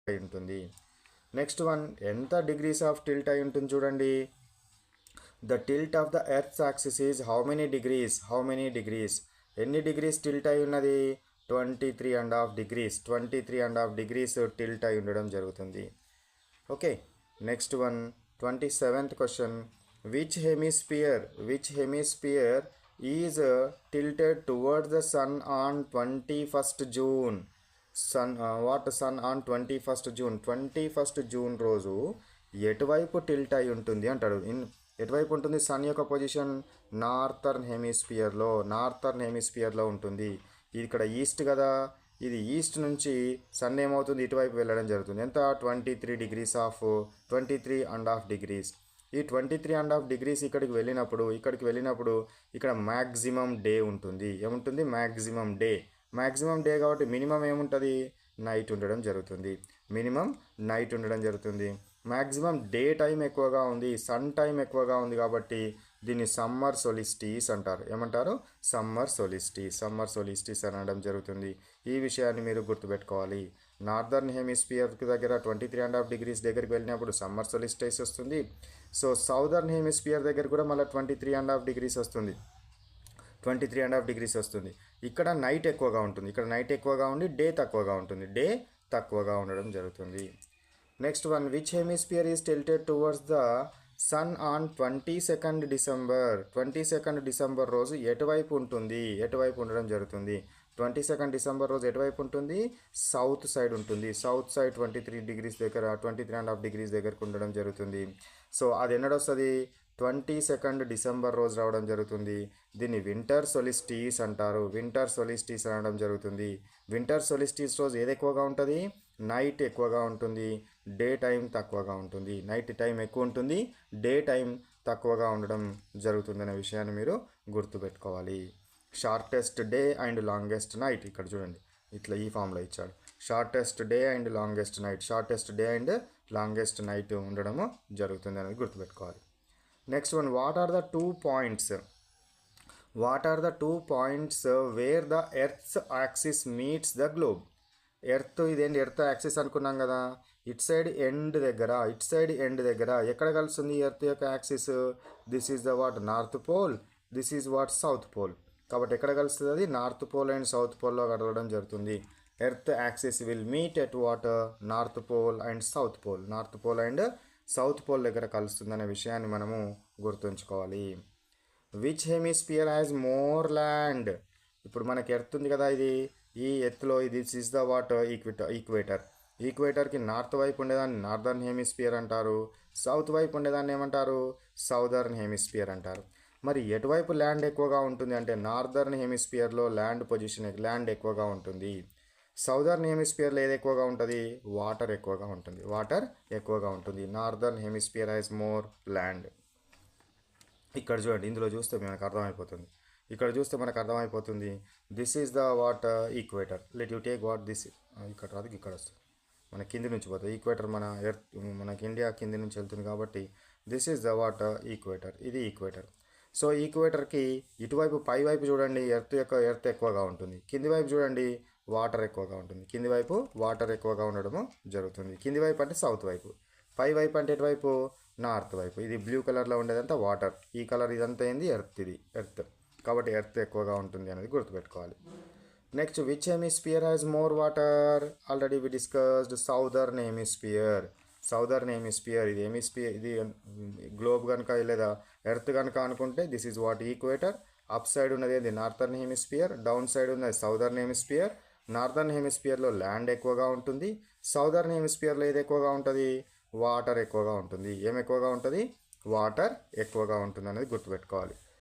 అయి ఉంటుంది. Next one, ఎంత డిగ్రీస్ ఆఫ్ టిల్ట్ అయి ఉంటుంది చూడండి. The tilt of the earth axis is how many degrees, ఎన్ని డిగ్రీస్ టిల్ట్ అయి ఉన్నది? 23.5 డిగ్రీస్, 23.5 డిగ్రీస్ టిల్ట్ అయి ఉండడం జరుగుతుంది. Okay, next one 27th question, which hemisphere is tilted towards the sun on 21st June? Sun on 21st June రోజు ఎటువైపు tilt అయి ఉంటుంది అంటాడు. ఎటువైపు ఉంటుంది? సన్ యొక్క పొజిషన్ నార్థర్న్ హెమిస్పియర్లో ఉంటుంది. ఇక్కడ ఈస్ట్ కదా, ఇది ఈస్ట్ నుంచి సన్ ఏమవుతుంది? ఇటువైపు వెళ్ళడం జరుగుతుంది. ఎంత? 23.5 డిగ్రీస్. ఈ 23.5 డిగ్రీస్ ఇక్కడికి వెళ్ళినప్పుడు ఇక్కడ మ్యాక్సిమం డే ఉంటుంది. ఏముంటుంది? మ్యాక్సిమం డే కాబట్టి మినిమం ఏముంటుంది? నైట్ ఉండడం జరుగుతుంది. మ్యాక్సిమం డే టైం ఎక్కువగా ఉంది, సన్ టైం ఎక్కువగా ఉంది కాబట్టి దీన్ని సమ్మర్ సోలిస్టిస్ అంటారు. ఏమంటారు? సమ్మర్ సోలిస్టిస్ అనడం జరుగుతుంది. ఈ విషయాన్ని మీరు గుర్తుపెట్టుకోవాలి. నార్దర్న్ హెమిస్పియర్కి దగ్గర 23.5 డిగ్రీస్ దగ్గరికి వెళ్ళినప్పుడు సమ్మర్ సోలిస్టిస్ వస్తుంది. సో సౌదర్న్ హెమిస్పియర్ దగ్గర కూడా మళ్ళీ 23.5 డిగ్రీస్ వస్తుంది. ఇక్కడ నైట్ ఎక్కువగా ఉంటుంది. డే తక్కువగా ఉండడం జరుగుతుంది. Next one, which hemisphere is tilted towards the sun on 22nd December రోజు ఎటువైపు ఉండడం జరుగుతుంది? 22nd డిసెంబర్ రోజు ఎటువైపు ఉంటుంది? సౌత్ సైడ్ ఉంటుంది. 23 డిగ్రీస్ దగ్గర, 23.5 డిగ్రీస్ దగ్గరకు ఉండడం జరుగుతుంది. సో అది ఎన్నడొస్తుంది? 22nd డిసెంబర్ రోజు రావడం జరుగుతుంది. దీన్ని వింటర్ సోలిస్టిస్ అంటారు. అనడం జరుగుతుంది. వింటర్ సోలిస్టిస్ రోజు ఏది ఎక్కువగా ఉంటుంది? నైట్ ఎక్కువగా ఉంటుంది, డే టైం తక్కువగా ఉంటుంది. నైట్ టైం ఎక్కువ ఉంటుంది, డే టైం తక్కువగా ఉండడం జరుగుతుందనే విషయాన్ని మీరు గుర్తుపెట్టుకోవాలి. Shortest day and longest night ఇక్కడ చూడండి, ఇట్లా ఈ ఫామ్లో ఇచ్చాడు. Shortest day and longest night ఉండడము జరుగుతుంది అనేది గుర్తుపెట్టుకోవాలి. Next one, what are the two points where the earth's axis meets the globe? Earth axis అనుకున్నాం కదా, ఇట్ సైడ్ ఎండ్ దగ్గర ఎక్కడ కలుస్తుంది ఎర్త్ యొక్క axis? This is the what north pole, this is what south pole. కాబట్టి ఎక్కడ కలుస్తుంది? అది నార్త్ పోల్ అండ్ సౌత్ పోల్లో కలవడం జరుగుతుంది. Earth axis will meet at what? North pole and south pole దగ్గర కలుస్తుందనే విషయాన్ని మనము గుర్తుంచుకోవాలి. Which hemisphere has more land? ఇప్పుడు మనకి ఎర్త్ ఉంది కదా, ఈ ఎత్తులో దిస్ ఈజ్ ద వాట్? ఈక్వేటర్కి నార్త్ వైపు ఉండేదాన్ని నార్దర్న్ హెమిస్పియర్ అంటారు, సౌత్ వైపు ఉండేదాన్ని ఏమంటారు? సౌదర్న్ హెమిస్పియర్ అంటారు. మరి ఎటువైపు ల్యాండ్ ఎక్కువగా ఉంటుంది అంటే నార్దర్న్ హెమిస్పియర్లో ల్యాండ్ ఎక్కువగా ఉంటుంది. సౌదర్న్ హెమిస్పియర్లో ఏది ఎక్కువగా ఉంటుంది? వాటర్ ఎక్కువగా ఉంటుంది. Northern hemisphere has more land. ఇక్కడ చూడండి, ఇందులో చూస్తే మనకు అర్థమైపోతుంది. This is the what? Equator. Let you take what this, ఇక్కడ రాదు, ఇక్కడ వస్తుంది, మన కింది నుంచి పోతుంది. ఈక్వేటర్ మనకి ఇండియా కింది నుంచి వెళ్తుంది కాబట్టి this is the what? Equator. ఇది ఈక్వేటర్. సో ఈక్వేటర్కి ఇటువైపు పై వైపు చూడండి, ఎర్త్ ఎక్కువగా ఉంటుంది. కింది వైపు చూడండి, వాటర్ ఎక్కువగా ఉంటుంది. వాటర్ ఎక్కువగా ఉండడము జరుగుతుంది. కింది వైపు అంటే సౌత్ వైపు, పై వైపు అంటే ఎటువైపు? నార్త్ వైపు. ఇది బ్లూ కలర్లో ఉండేదంతా వాటర్, ఈ కలర్ ఇదంతా ఏంది? ఎర్త్. కాబట్టి ఎర్త్ ఎక్కువగా ఉంటుంది అనేది గుర్తుపెట్టుకోవాలి. Next, which hemisphere has more water? Already we discussed southern hemisphere. ఇది గ్లోబ్ కనుక లేదా ఎర్త్ కనుక అనుకుంటే this is what? Equator. Up side ఉన్నది ఏంది? Northern hemisphere. డౌన్ సైడ్ ఉన్నది సౌదర్న్ హెమిస్పియర్. నార్థర్న్ హెమిస్పియర్లో ల్యాండ్ ఎక్కువగా ఉంటుంది. సౌదర్న్ హెమిస్పియర్లో ఏది ఎక్కువగా ఉంటుంది? వాటర్ ఎక్కువగా ఉంటుంది. ఏం ఎక్కువగా ఉంటుంది? వాటర్ ఎక్కువగా ఉంటుంది అనేది గుర్తుపెట్టుకోవాలి.